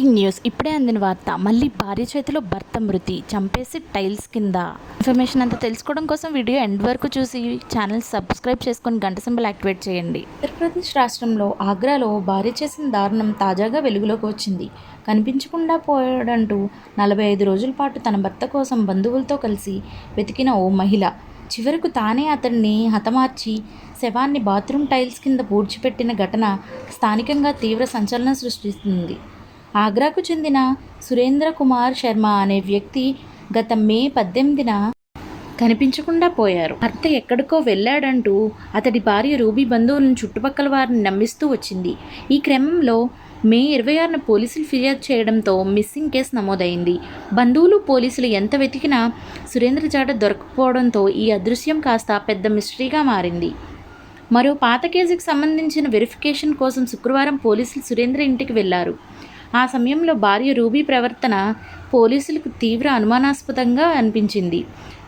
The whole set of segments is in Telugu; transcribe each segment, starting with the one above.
బ్రేకింగ్ న్యూస్ ఇప్పుడే అందిన వార్త. మళ్ళీ భార్య చేతిలో భర్త మృతి, చంపేసి టైల్స్ కింద. ఇన్ఫర్మేషన్ అంతా తెలుసుకోవడం కోసం వీడియో ఎండ్ వరకు చూసి ఛానల్ సబ్స్క్రైబ్ చేసుకొని గంట సింబల్ యాక్టివేట్ చేయండి. ఉత్తరప్రదేశ్ రాష్ట్రంలో ఆగ్రాలో భార్య చేసిన దారుణం తాజాగా వెలుగులోకి వచ్చింది. కనిపించకుండా పోయాడంటూ 45 రోజుల పాటు తన భర్త కోసం బంధువులతో కలిసి వెతికిన ఓ మహిళ చివరకు తానే అతన్ని హతమార్చి శవాన్ని బాత్రూమ్ టైల్స్ కింద పూడ్చిపెట్టిన ఘటన స్థానికంగా తీవ్ర సంచలనం సృష్టిస్తుంది. ఆగ్రాకు చెందిన సురేంద్ర కుమార్ శర్మ అనే వ్యక్తి గత మే 18న కనిపించకుండా పోయారు. భర్త ఎక్కడికో వెళ్ళాడంటూ అతడి భార్య రూబీ బంధువులను చుట్టుపక్కల వారిని నమ్మిస్తూ వచ్చింది. ఈ క్రమంలో మే 26న పోలీసులు ఫిర్యాదు చేయడంతో మిస్సింగ్ కేసు నమోదైంది. బంధువులు పోలీసులు ఎంత వెతికినా సురేంద్ర జాడ దొరకపోవడంతో ఈ అదృశ్యం కాస్త పెద్ద మిస్టరీగా మారింది. మరో పాత కేసుకు సంబంధించిన వెరిఫికేషన్ కోసం శుక్రవారం పోలీసులు సురేంద్ర ఇంటికి వెళ్లారు. ఆ సమయంలో భార్య రూబీ ప్రవర్తన పోలీసులకు తీవ్ర అనుమానాస్పదంగా అనిపించింది.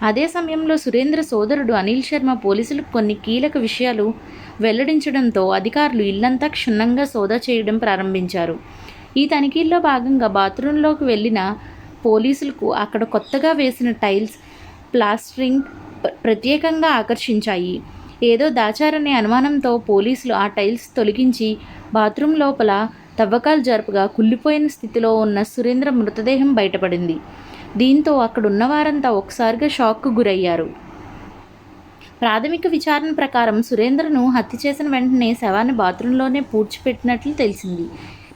అదే సమయంలో సురేంద్ర సోదరుడు అనిల్ శర్మ పోలీసులకు కొన్ని కీలక విషయాలు వెల్లడించడంతో అధికారులు ఇల్లంతా క్షుణ్ణంగా సోదా చేయడం ప్రారంభించారు. ఈ తనిఖీల్లో భాగంగా బాత్రూంలోకి వెళ్లిన పోలీసులకు అక్కడ కొత్తగా వేసిన టైల్స్, ప్లాస్టరింగ్ ప్రత్యేకంగా ఆకర్షించాయి. ఏదో దాచారనే అనుమానంతో పోలీసులు ఆ టైల్స్ తొలగించి బాత్రూం లోపల తవ్వకాలు జరపగా కుళ్ళిపోయిన స్థితిలో ఉన్న సురేంద్ర మృతదేహం బయటపడింది. దీంతో అక్కడున్న వారంతా ఒకసారిగా షాక్కు గురయ్యారు. ప్రాథమిక విచారణ ప్రకారం సురేంద్రను హత్య చేసిన వెంటనే శవాన్ని బాత్రూంలోనే పూడ్చిపెట్టినట్లు తెలిసింది.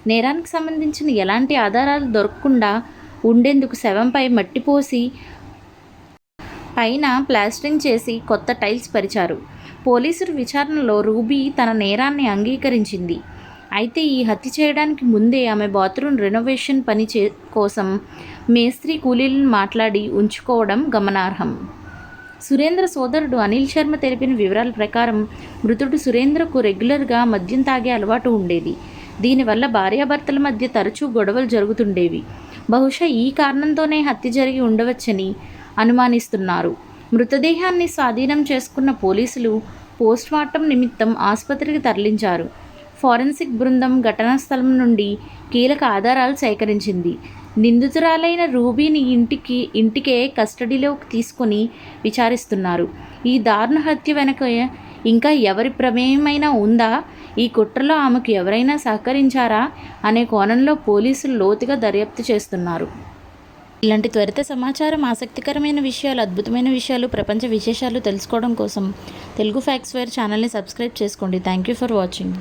నేరానికి సంబంధించిన ఎలాంటి ఆధారాలు దొరకకుండా ఉండేందుకు శవంపై మట్టి పోసి పైన ప్లాస్టరింగ్ చేసి కొత్త టైల్స్ పరిచారు. పోలీసుల విచారణలో రూబీ తన నేరాన్ని అంగీకరించింది. అయితే ఈ హత్య చేయడానికి ముందే ఆమె బాత్రూమ్ రెనోవేషన్ పని కోసం మేస్త్రీ కూలీలను మాట్లాడి ఉంచుకోవడం గమనార్హం. సురేంద్ర సోదరుడు అనిల్ శర్మ తెలిపిన వివరాల ప్రకారం మృతుడు సురేంద్రకు రెగ్యులర్గా మద్యం తాగే అలవాటు ఉండేది. దీనివల్ల భార్యాభర్తల మధ్య తరచూ గొడవలు జరుగుతుండేవి. బహుశా ఈ కారణంతోనే హత్య జరిగి ఉండవచ్చని అనుమానిస్తున్నారు. మృతదేహాన్ని స్వాధీనం చేసుకున్న పోలీసులు పోస్ట్మార్టం నిమిత్తం ఆసుపత్రికి తరలించారు. ఫోరెన్సిక్ బృందం ఘటనా స్థలం నుండి కీలక ఆధారాలు సేకరించింది. నిందితురాలైన రూబీని ఇంటికే కస్టడీలోకి తీసుకుని విచారిస్తున్నారు. ఈ దారుణ హత్య వెనుక ఇంకా ఎవరి ప్రమేయమైనా ఉందా? ఈ కుట్రలో ఆమెకు ఎవరైనా సహకరించారా అనే కోణంలో పోలీసులు లోతుగా దర్యాప్తు చేస్తున్నారు. ఇలాంటి త్వరిత సమాచారం, ఆసక్తికరమైన విషయాలు, అద్భుతమైన విషయాలు, ప్రపంచ విశేషాలు తెలుసుకోవడం కోసం తెలుగు ఫ్యాక్ట్స్ వేర్ ఛానల్ని సబ్స్క్రైబ్ చేసుకోండి. Thank you for watching.